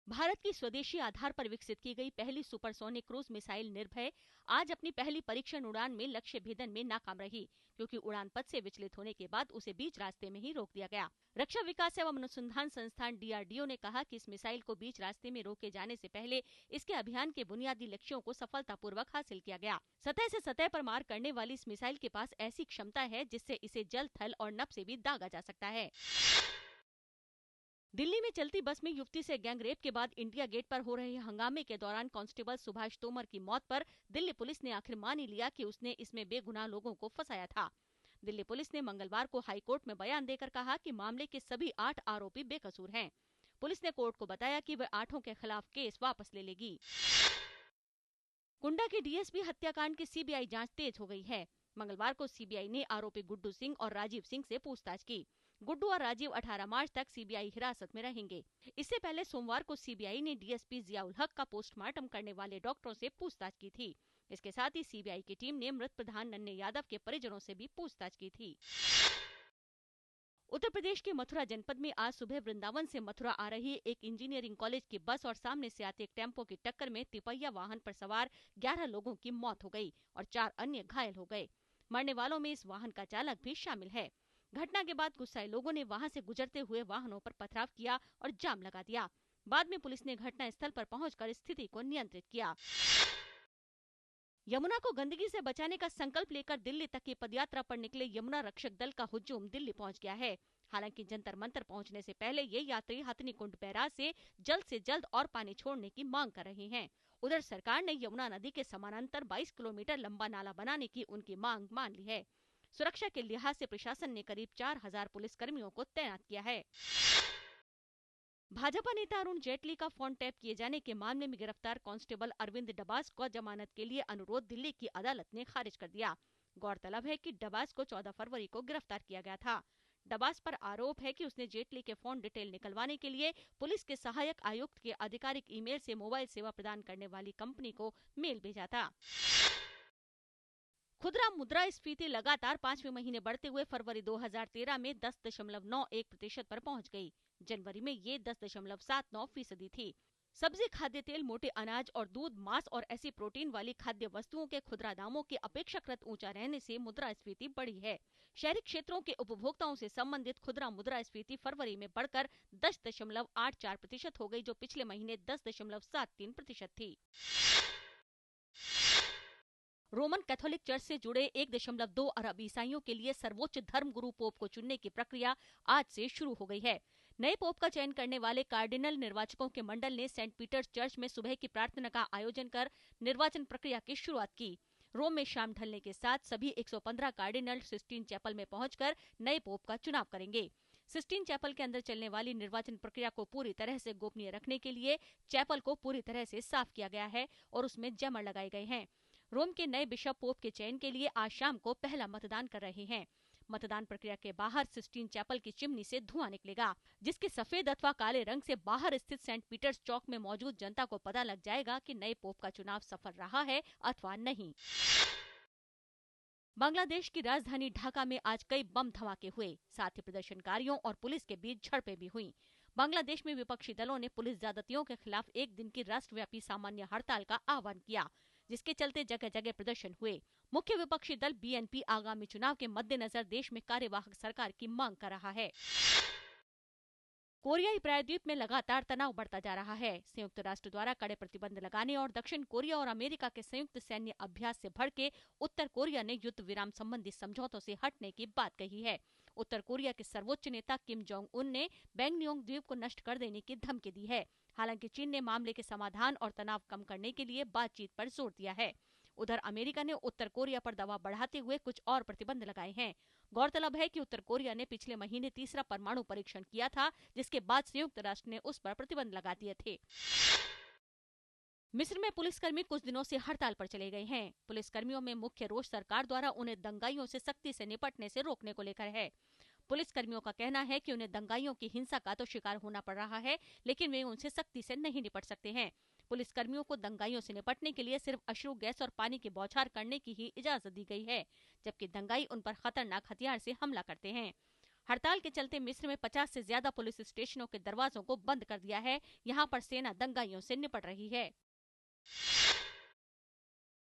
भारत की स्वदेशी आधार पर विकसित की गई पहली सुपरसोनिक क्रूज मिसाइल निर्भय आज अपनी पहली परीक्षण उड़ान में लक्ष्य भेदन में नाकाम रही, क्योंकि उड़ान पथ से विचलित होने के बाद उसे बीच रास्ते में ही रोक दिया गया। रक्षा विकास एवं अनुसंधान संस्थान DRDO ने कहा कि इस मिसाइल को बीच रास्ते में रोके जाने से पहले इसके अभियान के बुनियादी लक्ष्यों को सफलतापूर्वक हासिल किया गया। सतह से सतह पर मार करने वाली इस मिसाइल के पास ऐसी क्षमता है जिससे इसे जल, थल और नभ से भी दागा जा सकता है। दिल्ली में चलती बस में युवती से गैंगरेप के बाद इंडिया गेट पर हो रहे हंगामे के दौरान कांस्टेबल सुभाष तोमर की मौत पर दिल्ली पुलिस ने आखिर मान ही लिया कि उसने इसमें बेगुनाह लोगों को फंसाया था। दिल्ली पुलिस ने मंगलवार को हाईकोर्ट में बयान देकर कहा कि मामले के सभी 8 आरोपी बेकसूर हैं। पुलिस ने कोर्ट को बताया कि वह 8 के खिलाफ केस वापस ले लेगी। कुंडा के डीएसपी हत्याकांड की सीबीआई जांच तेज हो गई है। मंगलवार को सीबीआई ने आरोपी गुड्डू सिंह और राजीव सिंह से पूछताछ की। गुड्डू और राजीव 18 मार्च तक सीबीआई हिरासत में रहेंगे। इससे पहले सोमवार को सीबीआई ने डीएसपी जियाउल हक का पोस्टमार्टम करने वाले डॉक्टरों से पूछताछ की थी। इसके साथ ही सीबीआई की टीम ने मृत प्रधान नन्हे यादव के परिजनों से भी पूछताछ की थी। उत्तर प्रदेश के मथुरा जनपद में आज सुबह वृंदावन से मथुरा आ रही एक इंजीनियरिंग कॉलेज की बस और सामने से आते एक टेम्पो की टक्कर में तिपहिया वाहन पर सवार 11 लोगों की मौत हो गई और 4 अन्य घायल हो गए। मरने वालों में इस वाहन का चालक भी शामिल है। घटना के बाद गुस्साए लोगों ने वहां से गुजरते हुए वाहनों पर पथराव किया और जाम लगा दिया। बाद में पुलिस ने घटना स्थल पर पहुंचकर स्थिति को नियंत्रित किया। यमुना को गंदगी से बचाने का संकल्प लेकर दिल्ली तक की पदयात्रा पर निकले यमुना रक्षक दल का हुजूम दिल्ली पहुंच गया है। हालांकि जंतर मंतर पहुंचने से पहले ये यात्री हथनीकुंड बैराज से जल्द और पानी छोड़ने की मांग कर रहे हैं। उधर सरकार ने यमुना नदी के समानांतर 22 किलोमीटर लंबा नाला बनाने की उनकी मांग मान ली है। सुरक्षा के लिहाज से प्रशासन ने करीब 4000 पुलिसकर्मियों को तैनात किया है। भाजपा नेता अरुण जेटली का फोन टैप किए जाने के मामले में गिरफ्तार कांस्टेबल अरविंद डबास को जमानत के लिए अनुरोध दिल्ली की अदालत ने खारिज कर दिया। गौरतलब है कि डबास को 14 फरवरी को गिरफ्तार किया गया था। डबास पर आरोप है कि उसने जेटली के फोन डिटेल निकलवाने के लिए पुलिस के सहायक आयुक्त के आधिकारिक ईमेल से मोबाइल सेवा प्रदान करने वाली कंपनी को मेल भेजा था। खुदरा मुद्रास्फीति लगातार 5वें महीने बढ़ते हुए फरवरी 2013 में 10.91% पर पहुंच गई। जनवरी में ये 10.79% थी। सब्जी, खाद्य तेल, मोटे अनाज और दूध, मांस और ऐसी प्रोटीन वाली खाद्य वस्तुओं के खुदरा दामों के अपेक्षाकृत ऊंचा रहने से मुद्रास्फीति बढ़ी है। शहरी क्षेत्रों के उपभोक्ताओं से संबंधित खुदरा मुद्रास्फीति फरवरी में बढ़कर 10.84% हो गई, जो पिछले महीने 10.73% थी। रोमन कैथोलिक चर्च से जुड़े 1.2 अरब ईसाइयों के लिए सर्वोच्च धर्म गुरु पोप को चुनने की प्रक्रिया आज से शुरू हो गई है। नए पोप का चयन करने वाले कार्डिनल निर्वाचकों के मंडल ने सेंट पीटर्स चर्च में सुबह की प्रार्थना का आयोजन कर निर्वाचन प्रक्रिया की शुरुआत की। रोम में शाम ढलने के साथ सभी 115 कार्डिनल सिस्टीन चैपल में पहुंचकर नए पोप का चुनाव करेंगे। सिस्टीन चैपल के अंदर चलने वाली निर्वाचन प्रक्रिया को पूरी तरह से गोपनीय रखने के लिए चैपल को पूरी तरह से साफ किया गया है और उसमें जैमर लगाए गए हैं। रोम के नए बिशप पोप के चयन के लिए आज शाम को पहला मतदान कर रहे हैं। मतदान प्रक्रिया के बाहर सिस्टीन चैपल की चिमनी से धुआं निकलेगा, जिसके सफेद अथवा काले रंग से बाहर स्थित सेंट पीटर्स चौक में मौजूद जनता को पता लग जाएगा कि नए पोप का चुनाव सफल रहा है अथवा नहीं। बांग्लादेश की राजधानी ढाका में आज कई बम धमाके हुए, साथ ही प्रदर्शनकारियों और पुलिस के बीच झड़पें भी हुई। बांग्लादेश में विपक्षी दलों ने पुलिस ज्यादतियों के खिलाफ एक दिन की राष्ट्रव्यापी सामान्य हड़ताल का आह्वान किया, जिसके चलते जगह जगह प्रदर्शन हुए। मुख्य विपक्षी दल BNP आगामी चुनाव के मद्देनजर देश में कार्यवाहक सरकार की मांग कर रहा है। कोरियाई प्रायद्वीप में लगातार तनाव बढ़ता जा रहा है। संयुक्त राष्ट्र द्वारा कड़े प्रतिबंध लगाने और दक्षिण कोरिया और अमेरिका के संयुक्त सैन्य अभ्यास से भड़के उत्तर कोरिया ने युद्ध विराम संबंधी समझौतों से हटने की बात कही है। उत्तर कोरिया के सर्वोच्च नेता किम जोंग उन ने बैंगनियोंग द्वीप को नष्ट कर देने की धमकी दी है। हालांकि चीन ने मामले के समाधान और तनाव कम करने के लिए बातचीत पर जोर दिया है। उधर अमेरिका ने उत्तर कोरिया पर दबाव बढ़ाते हुए कुछ और प्रतिबंध लगाए हैं। गौरतलब है कि उत्तर कोरिया ने पिछले महीने तीसरा परमाणु परीक्षण किया था, जिसके बाद संयुक्त राष्ट्र ने उस पर प्रतिबंध लगा दिए थे। मिस्र में पुलिसकर्मी कुछ दिनों से हड़ताल पर चले गए हैं। पुलिसकर्मियों में मुख्य रोष सरकार द्वारा उन्हें दंगाइयों से सख्ती से निपटने से रोकने को लेकर है। पुलिसकर्मियों का कहना है कि उन्हें दंगाइयों की हिंसा का तो शिकार होना पड़ रहा है, लेकिन वे उनसे सख्ती से नहीं निपट सकते हैं। पुलिसकर्मियों को दंगाइयों से निपटने के लिए सिर्फ अश्रु गैस और पानी की बौछार करने की ही इजाजत दी गई है, जबकि दंगाई उन पर खतरनाक हथियार से हमला करते हैं। हड़ताल के चलते मिस्र में 50 से ज्यादा पुलिस स्टेशनों के दरवाजों को बंद कर दिया है। यहाँ पर सेना दंगाइयों से निपट रही है।